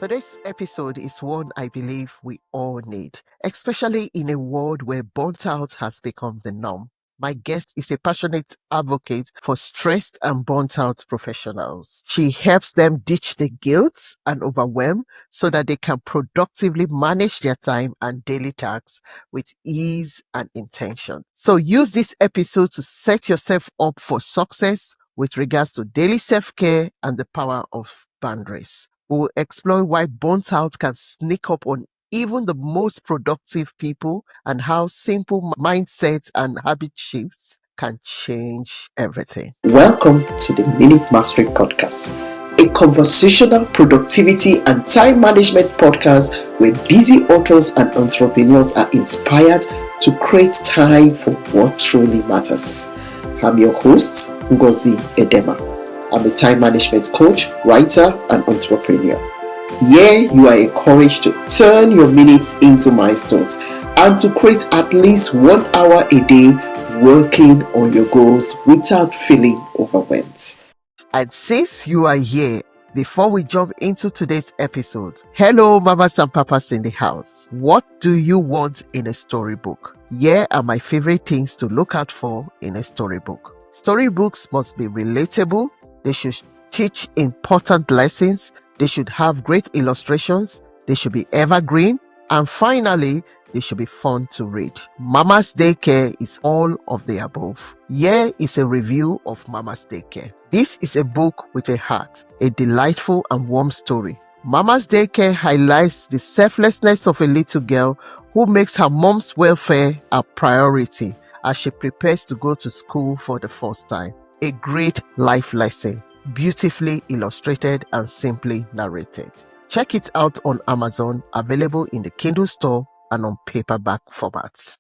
Today's episode is one I believe we all need, especially in a world where burnt out has become the norm. My guest is a passionate advocate for stressed and burnt out professionals. She helps them ditch the guilt and overwhelm so that they can productively manage their time and daily tasks with ease and intention. So use this episode to set yourself up for success with regards to daily self-care and the power of boundaries. We will explore why burnt out can sneak up on even the most productive people and how simple mindsets and habit shifts can change everything. Welcome to the Minute Mastery Podcast, a conversational productivity and time management podcast where busy authors and entrepreneurs are inspired to create time for what truly matters. I'm your host, Ngozi Edema. I'm a time management coach, writer, and entrepreneur. Here, you are encouraged to turn your minutes into milestones and to create at least 1 hour a day working on your goals without feeling overwhelmed. And since you are here, before we jump into today's episode, hello, mamas and papas in the house. What do you want in a storybook? Here are my favorite things to look out for in a storybook. Storybooks must be relatable. They should teach important lessons. They should have great illustrations. They should be evergreen. And finally, they should be fun to read. Mama's Daycare is all of the above. Here is a review of Mama's Daycare. This is a book with a heart, a delightful and warm story. Mama's Daycare highlights the selflessness of a little girl who makes her mom's welfare a priority as she prepares to go to school for the first time. A great life lesson, beautifully illustrated and simply narrated. Check it out on Amazon, available in the Kindle store and on paperback formats.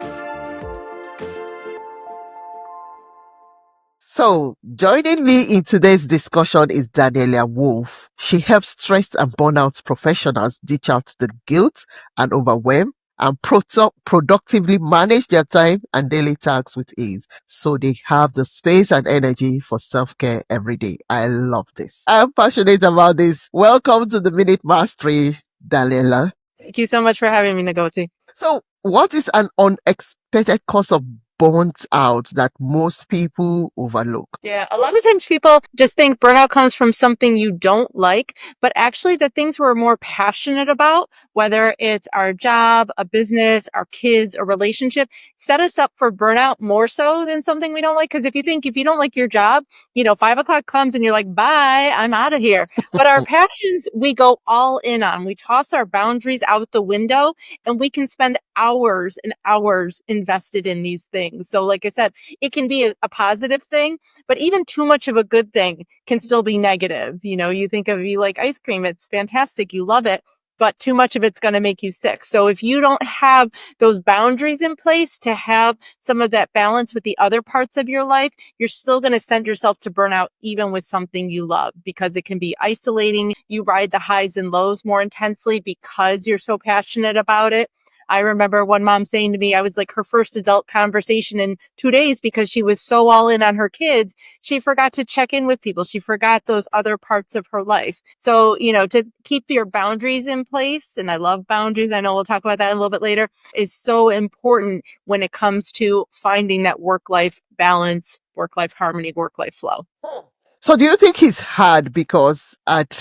So, joining me in today's discussion is Daniella Wolfe. She helps stressed and burnout professionals ditch out the guilt and overwhelm and productively manage their time and daily tasks with ease so they have the space and energy for self-care every day. I love this. I'm passionate about this. Welcome to the Minute Mastery, Daniella. Thank you so much for having me, Ngozi. So, what is an unexpected cause of burnt out that most people overlook? Yeah, a lot of times people just think burnout comes from something you don't like, but actually the things we're more passionate about, whether it's our job, a business, our kids, a relationship, set us up for burnout more so than something we don't like. Because if you don't like your job, 5 o'clock comes and you're like, bye, I'm out of here. But our passions, we go all in on. We toss our boundaries out the window and we can spend hours and hours invested in these things. So like I said, it can be a positive thing, but even too much of a good thing can still be negative. You think of you like ice cream, it's fantastic, you love it, but too much of it's going to make you sick. So if you don't have those boundaries in place to have some of that balance with the other parts of your life, you're still going to send yourself to burnout even with something you love, because it can be isolating. You ride the highs and lows more intensely because you're so passionate about it. I remember one mom saying to me, I was like her first adult conversation in 2 days because she was so all in on her kids. She forgot to check in with people. She forgot those other parts of her life. So, to keep your boundaries in place, and I love boundaries, I know we'll talk about that a little bit later, is so important when it comes to finding that work-life balance, work-life harmony, work-life flow. So do you think it's hard because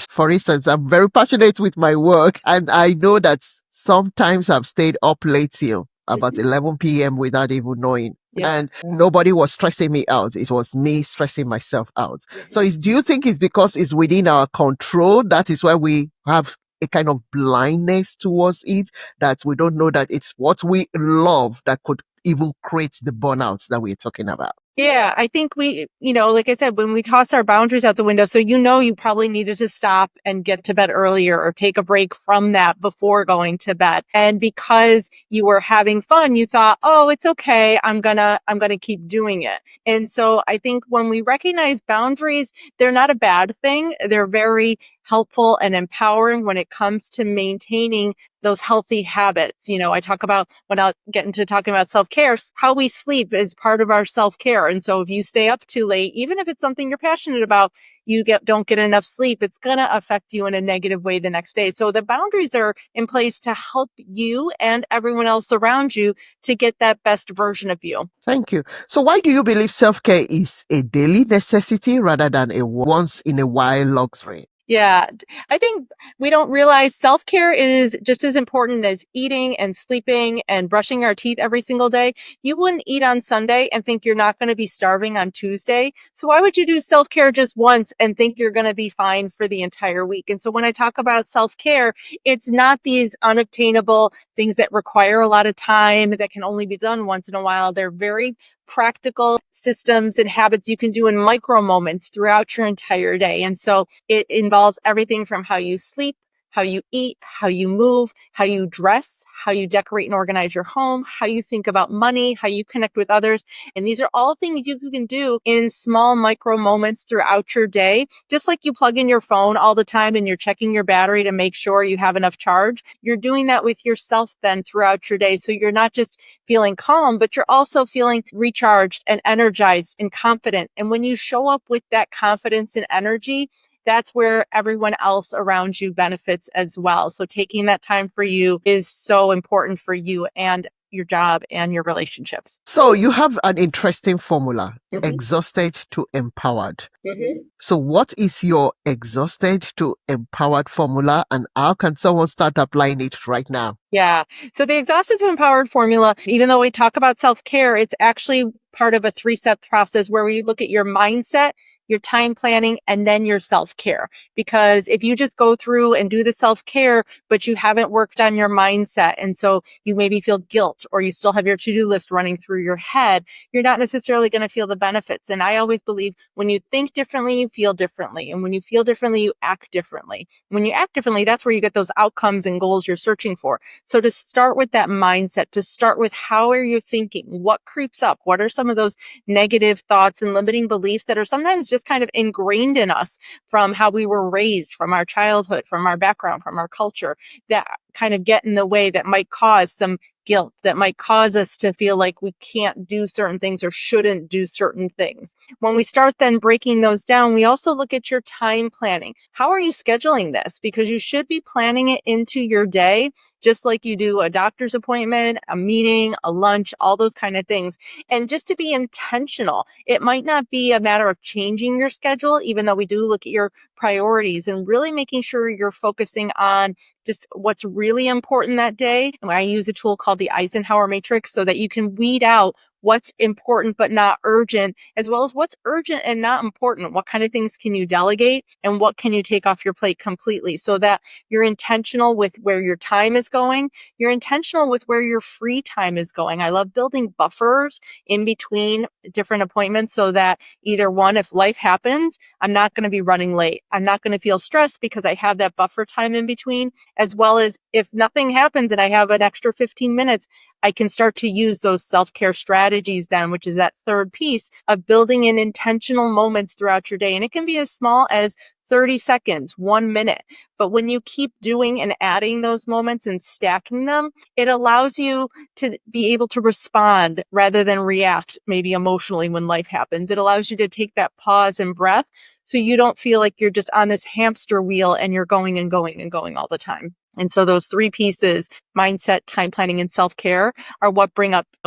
for instance, I'm very passionate with my work and I know that sometimes I've stayed up late till about 11 p.m. without even knowing. Yeah. And nobody was stressing me out. It was me stressing myself out. So do you think it's because it's within our control? That is why we have a kind of blindness towards it, that we don't know that it's what we love that could even create the burnout that we're talking about. Yeah, I think we, like I said, when we toss our boundaries out the window, so you probably needed to stop and get to bed earlier or take a break from that before going to bed. And because you were having fun, you thought, oh, it's okay. I'm gonna keep doing it. And so I think when we recognize boundaries, they're not a bad thing. They're very helpful and empowering when it comes to maintaining those healthy habits. I talk about, when I'll get into talking about self-care, how we sleep is part of our self-care. And so if you stay up too late, even if it's something you're passionate about, you don't get enough sleep, it's going to affect you in a negative way the next day. So the boundaries are in place to help you and everyone else around you to get that best version of you. Thank you. So why do you believe self-care is a daily necessity rather than a once in a while luxury? Yeah, I think we don't realize self-care is just as important as eating and sleeping and brushing our teeth every single day. You wouldn't eat on Sunday and think you're not going to be starving on Tuesday. So why would you do self-care just once and think you're going to be fine for the entire week? And so when I talk about self-care, it's not these unobtainable things that require a lot of time that can only be done once in a while. They're very practical systems and habits you can do in micro moments throughout your entire day. And so it involves everything from how you sleep, how you eat, how you move, how you dress, how you decorate and organize your home, how you think about money, how you connect with others. And these are all things you can do in small micro moments throughout your day. Just like you plug in your phone all the time and you're checking your battery to make sure you have enough charge, you're doing that with yourself then throughout your day. So you're not just feeling calm, but you're also feeling recharged and energized and confident. And when you show up with that confidence and energy, that's where everyone else around you benefits as well. So taking that time for you is so important for you and your job and your relationships. So you have an interesting formula, Mhm. exhausted to empowered. Mhm. So what is your exhausted to empowered formula and how can someone start applying it right now? Yeah. So the exhausted to empowered formula, even though we talk about self-care, it's actually part of a 3-step process where we look at your mindset, your time planning, and then your self-care. Because if you just go through and do the self-care, but you haven't worked on your mindset, and so you maybe feel guilt or you still have your to-do list running through your head, you're not necessarily going to feel the benefits. And I always believe when you think differently, you feel differently. And when you feel differently, you act differently. When you act differently, that's where you get those outcomes and goals you're searching for. So to start with that mindset, to start with how are you thinking? What creeps up? What are some of those negative thoughts and limiting beliefs that are sometimes just kind of ingrained in us from how we were raised, from our childhood, from our background, from our culture, that kind of get in the way, that might cause some guilt, that might cause us to feel like we can't do certain things or shouldn't do certain things. When we start then breaking those down, we also look at your time planning. How are you scheduling this? Because you should be planning it into your day, just like you do a doctor's appointment, a meeting, a lunch, all those kind of things. And just to be intentional, it might not be a matter of changing your schedule, even though we do look at your priorities and really making sure you're focusing on just what's really important that day. And I use a tool called the Eisenhower Matrix so that you can weed out what's important but not urgent, as well as what's urgent and not important. What kind of things can you delegate and what can you take off your plate completely, so that you're intentional with where your time is going. You're intentional with where your free time is going. I love building buffers in between different appointments so that either one, if life happens, I'm not going to be running late. I'm not going to feel stressed because I have that buffer time in between, as well as if nothing happens and I have an extra 15 minutes, I can start to use those self-care strategies then, which is that third piece of building in intentional moments throughout your day. And it can be as small as 30 seconds, 1 minute. But when you keep doing and adding those moments and stacking them, it allows you to be able to respond rather than react maybe emotionally when life happens. It allows you to take that pause and breath so you don't feel like you're just on this hamster wheel and you're going and going and going all the time. And so those 3 pieces, mindset, time planning, and self-care, are what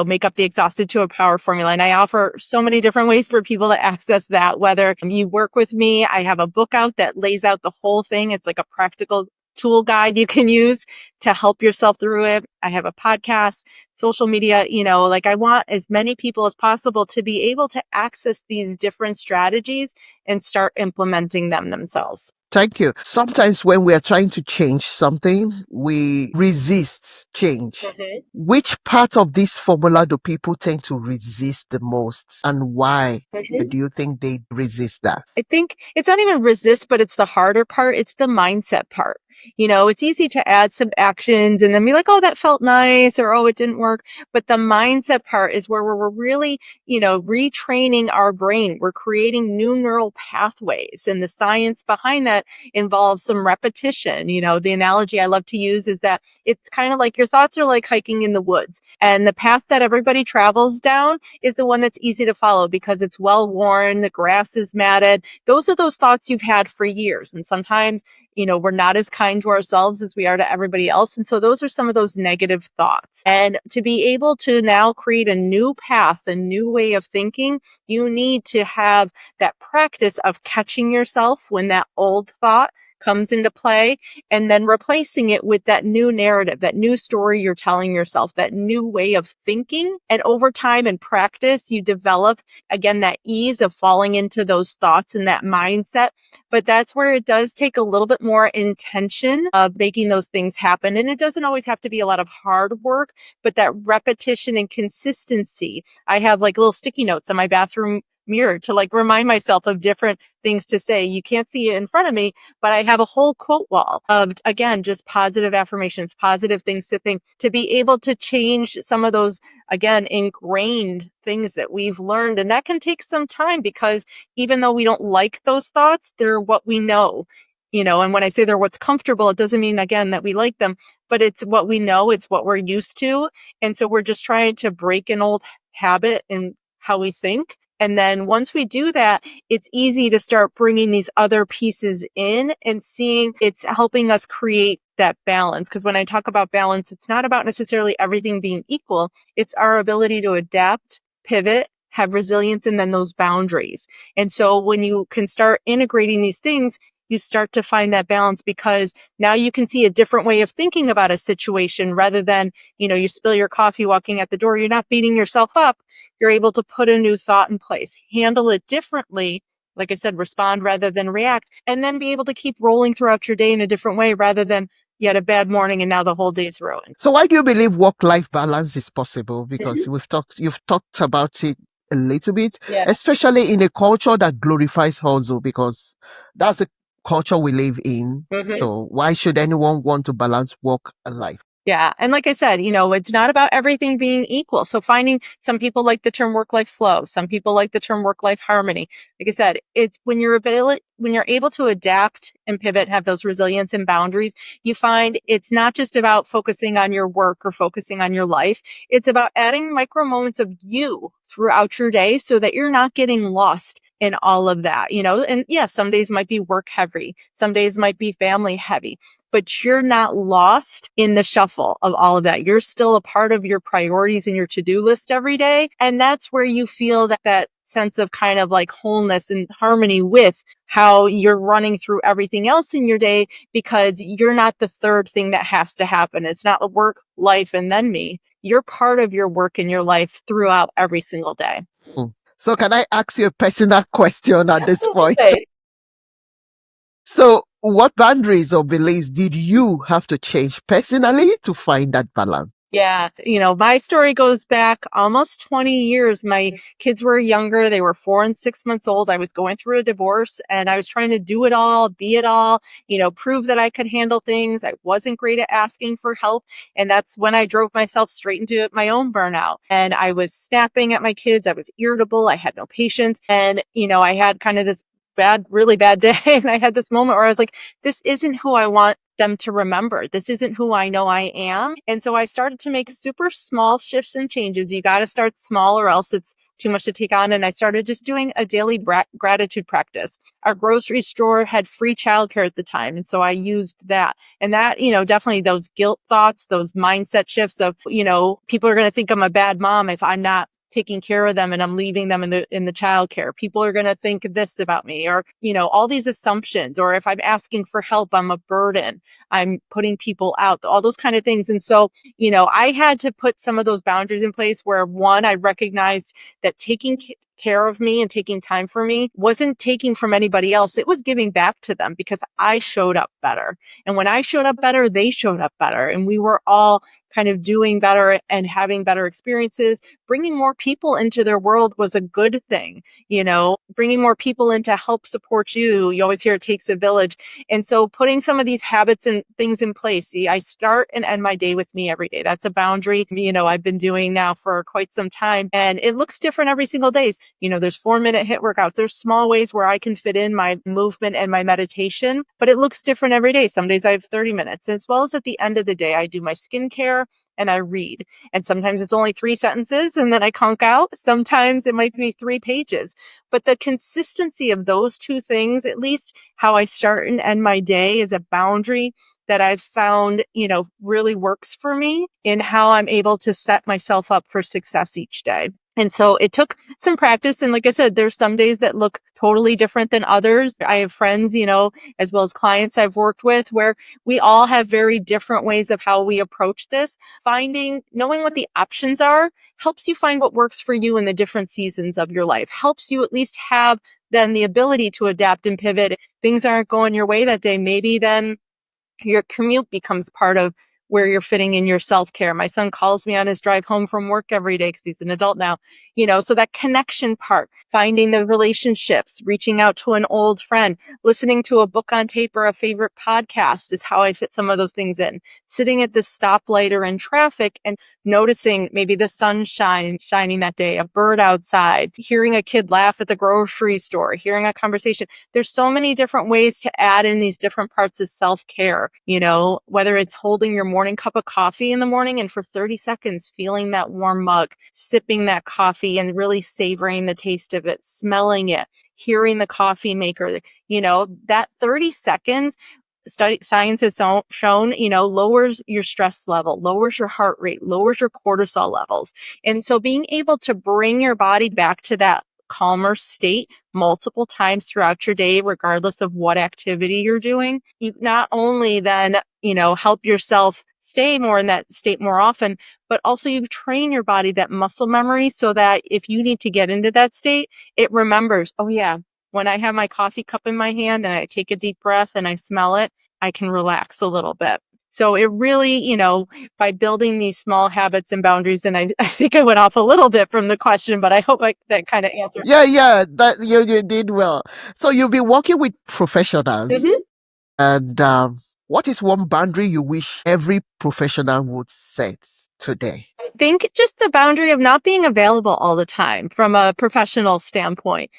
make up the exhausted to a power formula. And I offer so many different ways for people to access that. Whether you work with me, I have a book out that lays out the whole thing. It's like a practical tool guide you can use to help yourself through it. I have a podcast, social media, like I want as many people as possible to be able to access these different strategies and start implementing them themselves. Thank you. Sometimes when we are trying to change something, we resist change. Mhm. Which part of this formula do people tend to resist the most and why do you think they resist that? I think it's not even resist, but it's the harder part. It's the mindset part. It's easy to add some actions and then be like, oh, that felt nice, or oh, it didn't work. But the mindset part is where we're really, retraining our brain. We're creating new neural pathways. And the science behind that involves some repetition. The analogy I love to use is that it's kind of like your thoughts are like hiking in the woods. And the path that everybody travels down is the one that's easy to follow because it's well worn, the grass is matted. Those are those thoughts you've had for years. And sometimes, we're not as kind to ourselves as we are to everybody else. And so those are some of those negative thoughts. And to be able to now create a new path, a new way of thinking, you need to have that practice of catching yourself when that old thought comes into play, and then replacing it with that new narrative, that new story you're telling yourself, that new way of thinking. And over time and practice, you develop, again, that ease of falling into those thoughts and that mindset. But that's where it does take a little bit more intention of making those things happen. And it doesn't always have to be a lot of hard work, but that repetition and consistency. I have like little sticky notes on my bathroom mirror to like remind myself of different things to say. You can't see it in front of me, but I have a whole quote wall of, again, just positive affirmations, positive things to think, to be able to change some of those, again, ingrained things that we've learned. And that can take some time because even though we don't like those thoughts, they're what we know. And when I say they're what's comfortable, it doesn't mean, again, that we like them, but it's what we know, it's what we're used to. And so we're just trying to break an old habit in how we think. And then once we do that, it's easy to start bringing these other pieces in and seeing it's helping us create that balance. Because when I talk about balance, it's not about necessarily everything being equal. It's our ability to adapt, pivot, have resilience, and then those boundaries. And so when you can start integrating these things, you start to find that balance because now you can see a different way of thinking about a situation rather than, you spill your coffee walking at the door. You're not beating yourself up. You're able to put a new thought in place, handle it differently. Like I said, respond rather than react, and then be able to keep rolling throughout your day in a different way rather than you had a bad morning and now the whole day's ruined. So why do you believe work-life balance is possible? Because Mhm. you've talked about it a little bit, Yeah. especially in a culture that glorifies hustle, because that's the culture we live in. Mhm. So why should anyone want to balance work and life? Yeah. And like I said, it's not about everything being equal. So finding some people like the term work-life flow. Some people like the term work-life harmony. Like I said, it's when you're able to adapt and pivot, have those resilience and boundaries, you find it's not just about focusing on your work or focusing on your life. It's about adding micro moments of you throughout your day so that you're not getting lost in all of that, and yeah, some days might be work heavy. Some days might be family heavy, but you're not lost in the shuffle of all of that. You're still a part of your priorities and your to-do list every day. And that's where you feel that sense of kind of like wholeness and harmony with how you're running through everything else in your day, because you're not the third thing that has to happen. It's not the work, life, and then me. You're part of your work and your life throughout every single day. Hmm. So can I ask you a personal question at this point? Absolutely. So what boundaries or beliefs did you have to change personally to find that balance? Yeah, my story goes back almost 20 years. My kids were younger. They were 4 and 6 months old. I was going through a divorce and I was trying to do it all, be it all, prove that I could handle things. I wasn't great at asking for help. And that's when I drove myself straight into my own burnout. And I was snapping at my kids. I was irritable. I had no patience. And, I had kind of this really bad day. And I had this moment where I was like, this isn't who I want them to remember. This isn't who I know I am. And so I started to make super small shifts and changes. You got to start small or else it's too much to take on. And I started just doing a daily gratitude practice. Our grocery store had free childcare at the time. And so I used that. And that, definitely those guilt thoughts, those mindset shifts of, people are going to think I'm a bad mom if I'm not taking care of them and I'm leaving them in the childcare. People are going to think this about me, or, all these assumptions, or if I'm asking for help, I'm a burden. I'm putting people out, all those kind of things. And so, I had to put some of those boundaries in place where, one, I recognized that taking care of me and taking time for me wasn't taking from anybody else. It was giving back to them because I showed up better. And when I showed up better, they showed up better. And we were all kind of doing better and having better experiences. Bringing more people into their world was a good thing, bringing more people in to help support you. You always hear it takes a village. And so putting some of these habits and things in place. See, I start and end my day with me every day. That's a boundary, I've been doing now for quite some time. And it looks different every single day. There's 4-minute HIIT workouts. There's small ways where I can fit in my movement and my meditation, but it looks different every day. Some days I have 30 minutes, as well as at the end of the day, I do my skincare and I read. And sometimes it's only 3 sentences and then I conk out. Sometimes it might be 3 pages. But the consistency of those 2 things, at least how I start and end my day, is a boundary that I've found, really works for me in how I'm able to set myself up for success each day. And so it took some practice. And like I said, there's some days that look totally different than others. I have friends, as well as clients I've worked with, where we all have very different ways of how we approach this. Knowing what the options are helps you find what works for you in the different seasons of your life, helps you at least have then the ability to adapt and pivot. If things aren't going your way that day, maybe then your commute becomes part of where you're fitting in your self-care. My son calls me on his drive home from work every day because he's an adult now, so that connection part, finding the relationships, reaching out to an old friend, listening to a book on tape or a favorite podcast is how I fit some of those things in. Sitting at the stoplight or in traffic and noticing maybe the sunshine shining that day, a bird outside, hearing a kid laugh at the grocery store, hearing a conversation. There's so many different ways to add in these different parts of self-care, whether it's holding your morning cup of coffee in the morning and for 30 seconds feeling that warm mug, sipping that coffee and really savoring the taste of it, smelling it, hearing the coffee maker, that 30 seconds. Science has shown, lowers your stress level, lowers your heart rate, lowers your cortisol levels. And so being able to bring your body back to that calmer state multiple times throughout your day, regardless of what activity you're doing, you not only then, help yourself stay more in that state more often, but also you train your body that muscle memory so that if you need to get into that state, it remembers, oh yeah, when I have my coffee cup in my hand and I take a deep breath and I smell it, I can relax a little bit. So it really, by building these small habits and boundaries, and I think I went off a little bit from the question, but I hope that kind of answered. Yeah, that you did well. So you've been working with professionals, Mhm. and what is one boundary you wish every professional would set today? I think just the boundary of not being available all the time from a professional standpoint,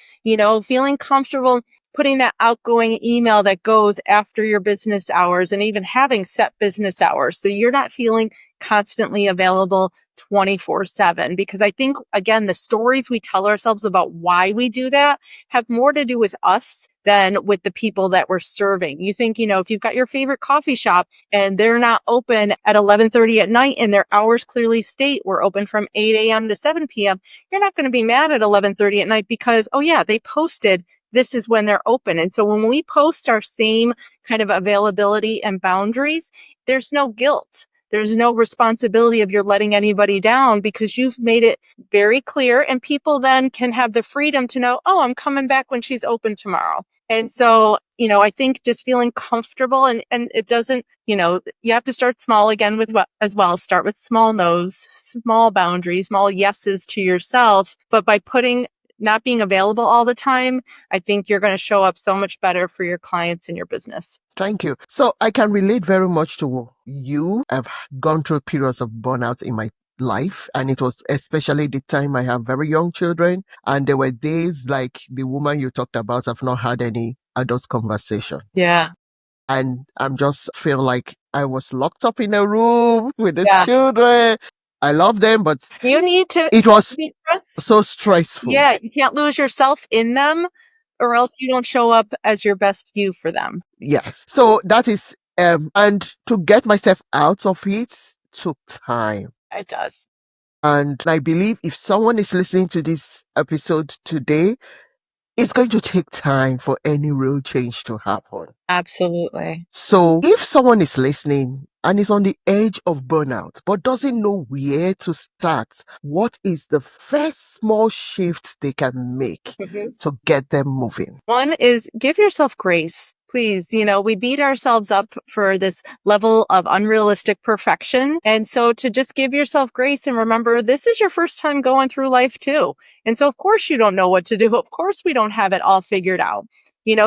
feeling comfortable putting that outgoing email that goes after your business hours and even having set business hours. So you're not feeling constantly available 24/7. Because I think, again, the stories we tell ourselves about why we do that have more to do with us than with the people that we're serving. You think, if you've got your favorite coffee shop and they're not open at 11:30 at night and their hours clearly state we're open from 8 a.m. to 7 p.m., you're not going to be mad at 11:30 at night because, oh yeah, they posted this is when they're open. And so when we post our same kind of availability and boundaries, there's no guilt. There's no responsibility of you're letting anybody down because you've made it very clear. And people then can have the freedom to know, oh, I'm coming back when she's open tomorrow. And so, I think just feeling comfortable and it doesn't, you have to start small again with as well. Start with small no's, small boundaries, small yeses to yourself. But by not being available all the time, I think you're going to show up so much better for your clients and your business. Thank you. So I can relate very much to you. I've gone through periods of burnout in my life, and it was especially the time I have very young children, and there were days like the woman you talked about, I've not had any adult conversation. Yeah. And I'm just feel like I was locked up in a room with these Yeah. children. I love them, but You need to it was be so stressful. Yeah, you can't lose yourself in them or else you don't show up as your best you for them. Yes. So that is, and to get myself out of it took time. It does. And I believe if someone is listening to this episode today, it's going to take time for any real change to happen. Absolutely. So if someone is listening and is on the edge of burnout, but doesn't know where to start, what is the first small shift they can make to get them moving? One is give yourself grace. Please, we beat ourselves up for this level of unrealistic perfection. And so to just give yourself grace and remember, this is your first time going through life too. And so of course you don't know what to do. Of course we don't have it all figured out.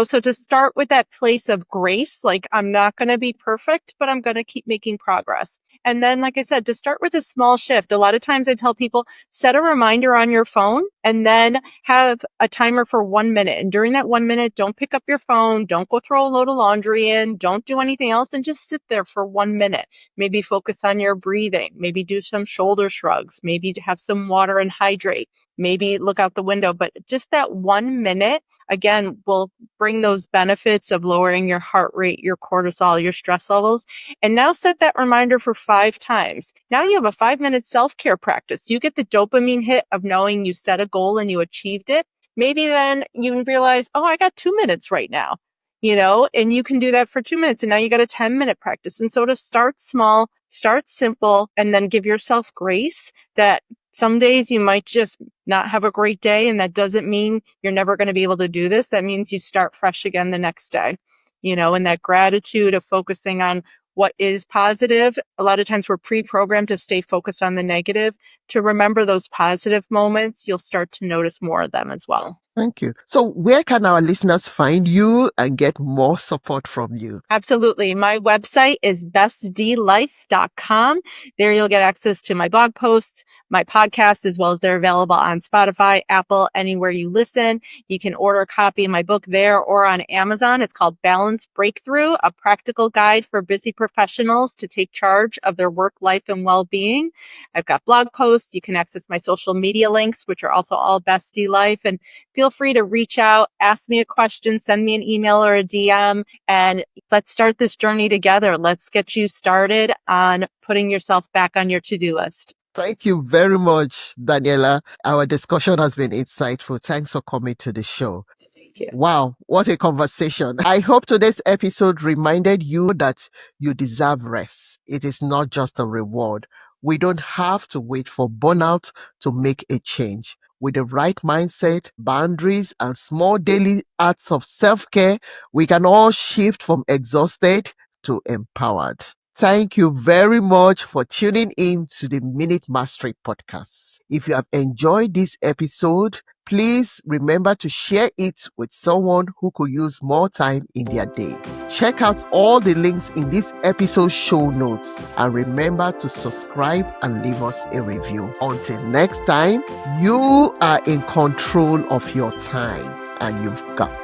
So to start with that place of grace, like I'm not going to be perfect, but I'm going to keep making progress. And then, like I said, to start with a small shift. A lot of times I tell people, set a reminder on your phone and then have a timer for 1 minute. And during that 1 minute, don't pick up your phone. Don't go throw a load of laundry in. Don't do anything else. And just sit there for 1 minute. Maybe focus on your breathing. Maybe do some shoulder shrugs. Maybe have some water and hydrate. Maybe look out the window. But just that 1 minute, again, will bring those benefits of lowering your heart rate, your cortisol, your stress levels. And now set that reminder for 5 times. Now you have a 5-minute self-care practice. You get the dopamine hit of knowing you set a goal and you achieved it. Maybe then you realize, oh, I got 2 minutes right now, and you can do that for 2 minutes. And now you got a 10-minute practice. And so to start small, start simple, and then give yourself grace that some days you might just not have a great day. And that doesn't mean you're never going to be able to do this. That means you start fresh again the next day, and that gratitude of focusing on what is positive. A lot of times we're pre-programmed to stay focused on the negative. To remember those positive moments, you'll start to notice more of them as well. Thank you. So where can our listeners find you and get more support from you? Absolutely. My website is bestdlife.com. There you'll get access to my blog posts, my podcasts, as well as they're available on Spotify, Apple, anywhere you listen. You can order a copy of my book there or on Amazon. It's called Balance Breakthrough, a practical guide for busy professionals to take charge of their work, life, and well-being. I've got blog posts. You can access my social media links, which are also all Bestie Life. And feel free to reach out, ask me a question, send me an email or a DM, and let's start this journey together. Let's get you started on putting yourself back on your to-do list. Thank you very much, Daniella. Our discussion has been insightful. Thanks for coming to the show. Wow, what a conversation. I hope today's episode reminded you that you deserve rest. It is not just a reward. We don't have to wait for burnout to make a change. With the right mindset, boundaries, and small daily acts of self-care, we can all shift from exhausted to empowered. Thank you very much for tuning in to the Minute Mastery Podcast. If you have enjoyed this episode, please remember to share it with someone who could use more time in their day. Check out all the links in this episode show notes and remember to subscribe and leave us a review. Until next time, you are in control of your time and you've got